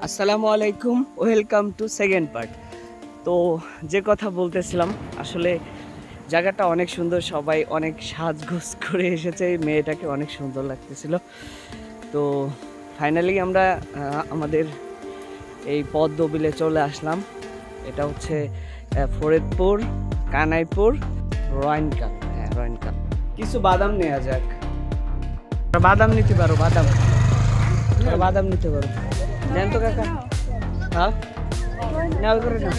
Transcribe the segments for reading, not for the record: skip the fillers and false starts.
আসসালামু আলাইকুম, welcome to second part. তো যে কথা বলতেছিলাম, আসলে জায়গাটা অনেক সুন্দর, সবাই অনেক সাজগোজ করে এসেছে, এই মেয়েটাকে অনেক সুন্দর লাগতেছিল। তো ফাইনালি আমরা আমাদের এই পদ্ম বিলে চলে আসলাম। এটা হচ্ছে ফরিদপুর, কানাইপুর, রয়নকাল। হ্যাঁ, রয়নকাল। কিছু বাদাম নেওয়া যাক। বাদাম নিতে পারো, বাদাম নিতে পারো। দেন তো কাকা। হ্যাঁ, নাও করে না।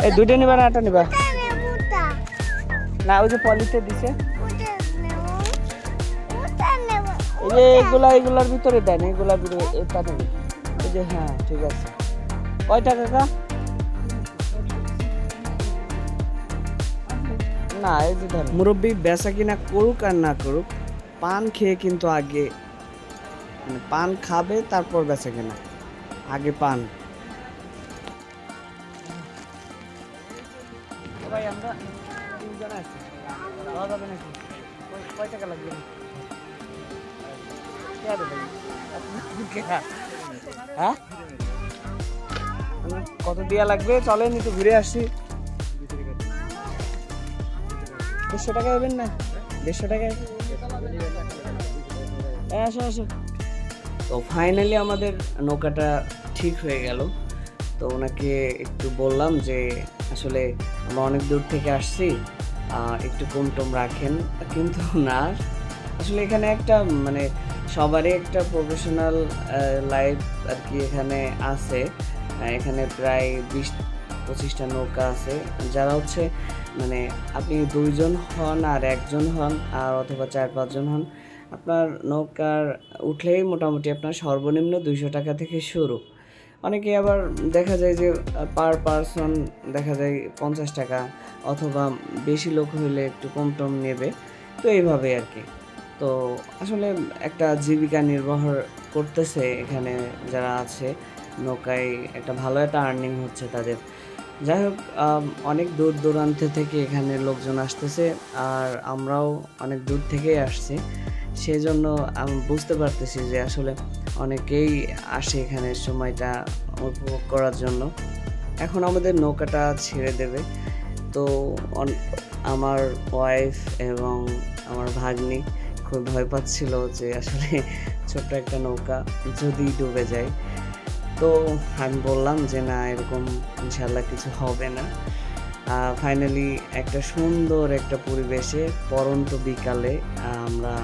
এই দুইটা নিবা না আটা নিবা? না, ওই যে পলিতে দিছে, এই যে এগুলার ভিতরে দেন, এগুলার ভিতরে এটা নেবে। এই যে, হ্যাঁ ঠিক আছে। কয়টা কাকা? না, এই যে ধর, মুরব্বী বেচা কিনা করুক আর না করুক, পান খেয়ে কিন্তু আগে, মানে পান খাবে তারপর বেচা কিনা, আগে পান। ভাই আমরা তিনজন আছি, খাওয়া যাবে নাকি? কয় টাকা লাগবে? হ্যাঁ, কত দিয়া লাগবে? চলেন একটু ঘুরে আসি। 150 টাকা হবেন না? 150 টাকায়। আসো আসো। তো ফাইনালি আমাদের নৌকাটা ঠিক হয়ে গেল। তো ওনাকে একটু বললাম যে আসলে আমরা অনেক দূর থেকে আসছি, একটু কম টম রাখেন। কিন্তু না, আসলে এখানে একটা মানে সবারই একটা প্রফেশনাল লাইফ আর কি এখানে আছে। এখানে প্রায় 20-25টা নৌকা আছে, যারা হচ্ছে মানে আপনি 2 জন হন আর 1 জন হন আর অথবা 4-5 জন হন, আপনার নৌকার উঠলেই মোটামুটি আপনার সর্বনিম্ন 200 টাকা থেকে শুরু। অনেকে আবার দেখা যায় যে পার পারসন দেখা যায় 50 টাকা, অথবা বেশি লোক হইলে একটু কম টম নেবে। তো এইভাবে আর কি। তো আসলে একটা জীবিকা নির্বাহ করতেছে এখানে যারা আছে নৌকায়, একটা ভালো একটা আর্নিং হচ্ছে তাদের। যাই হোক, অনেক দূর দূরান্ত থেকে এখানে লোকজন আসতেছে, আর আমরাও অনেক দূর থেকেই আসছি। সেই জন্য আমি বুঝতে পারতেছি যে আসলে অনেকেই আসে এখানে সময়টা উপভোগ করার জন্য। এখন আমাদের নৌকাটা ছেড়ে দেবে। তো আমার ওয়াইফ এবং আমার ভাগ্নি খুব ভয় পাচ্ছিল যে আসলে ছোট্ট একটা নৌকা যদি ডুবে যায়। তো আমি বললাম যে না, এরকম ইনশাল্লাহ কিছু হবে না। ফাইনালি একটা সুন্দর একটা পরিবেশে পরন্ত বিকালে আমরা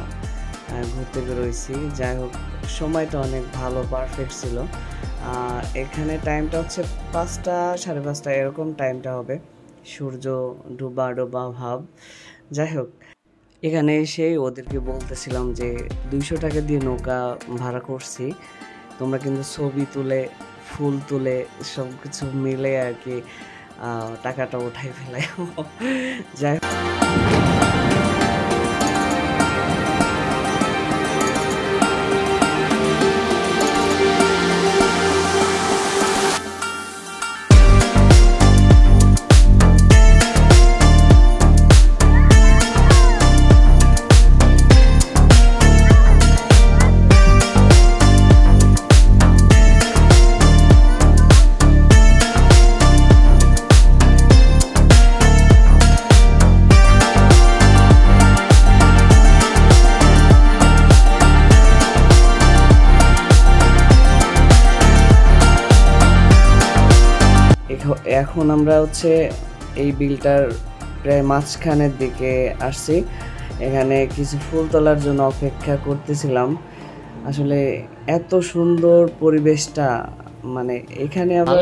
ঘুরতে বেরোইছি। যাই হোক, সময়টা অনেক ভালো, পারফেক্ট ছিল। এখানে টাইমটা হচ্ছে 5টা 5:30 এরকম টাইমটা হবে, সূর্য ডুবা ডুবা ভাব। যাই হোক, এখানে এসে ওদেরকে বলতেছিলাম যে 200 টাকা দিয়ে নৌকা ভাড়া করছি, তোমরা কিন্তু ছবি তুলে, ফুল তুলে, সব কিছু মিলে আর কি টাকাটা উঠাই ফেলাই। যাই হোক, এখন আমরা হচ্ছে এই বিলটার প্রায় মাঝখানের দিকে আসছি। এখানে কিছু ফুল তোলার জন্য অপেক্ষা করতেছিলাম। আসলে এত সুন্দর পরিবেশটা, মানে এখানে আবার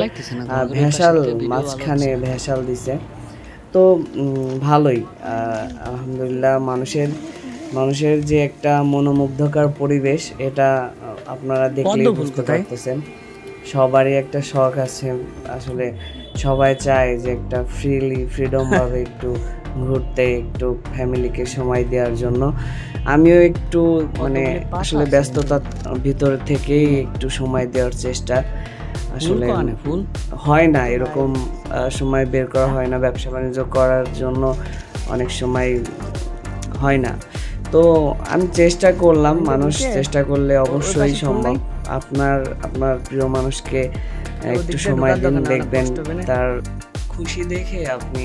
ভেসাল, মাঝখানে ভেসাল দিছে। তো ভালোই, আলহামদুলিল্লাহ। মানুষের যে একটা মনোমুগ্ধকর পরিবেশ, এটা আপনারা দেখলেই বুঝতে পারতেছেন। সবারই একটা শখ আছে, আসলে সবাই চায় যে একটা ফ্রিডম ভাবে একটু ঘুরতে, একটু ফ্যামিলিকে সময় দেওয়ার জন্য। আমিও একটু মানে আসলে ব্যস্ততার ভিতর থেকেই একটু সময় দেওয়ার চেষ্টা, আসলে হয় না এরকম সময় বের করা হয় না, ব্যবসা বাণিজ্য করার জন্য অনেক সময় হয় না। তো আমি চেষ্টা করলাম, মানুষ চেষ্টা করলে অবশ্যই সম্ভব। আপনার প্রিয় মানুষকে একটু সময় দিন, দেখবেন তার খুশি দেখে আপনি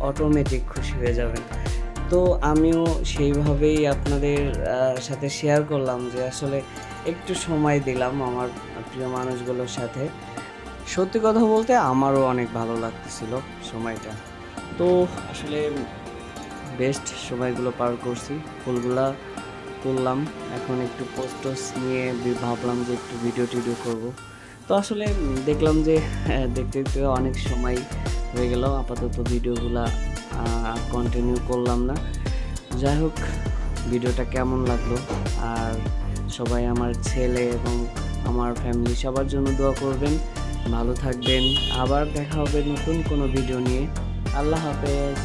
অটোমেটিক খুশি হয়ে যাবেন। তো আমিও সেইভাবেই আপনাদের সাথে শেয়ার করলাম যে আসলে একটু সময় দিলাম আমার প্রিয় মানুষগুলোর সাথে। সত্যি কথা বলতে আমারও অনেক ভালো লাগতেছিল সময়টা। তো আসলে বেস্ট সময়গুলো পার করছি, ফুলগুলা তুললাম, এখন একটু পোস্ট নিয়ে ভাবলাম যে একটু ভিডিও টিডিও করবো। তো আসলে দেখলাম যে দেখতে দেখতে অনেক সময় হয়ে গেল, আপাতত ভিডিওগুলা কন্টিনিউ করলাম না। যাই হোক, ভিডিওটা কেমন লাগলো, আর সবাই আমার ছেলে এবং আমার ফ্যামিলি সবার জন্য দোয়া করবেন, ভালো থাকবেন। আবার দেখা হবে নতুন কোনো ভিডিও নিয়ে। আল্লাহ হাফেজ।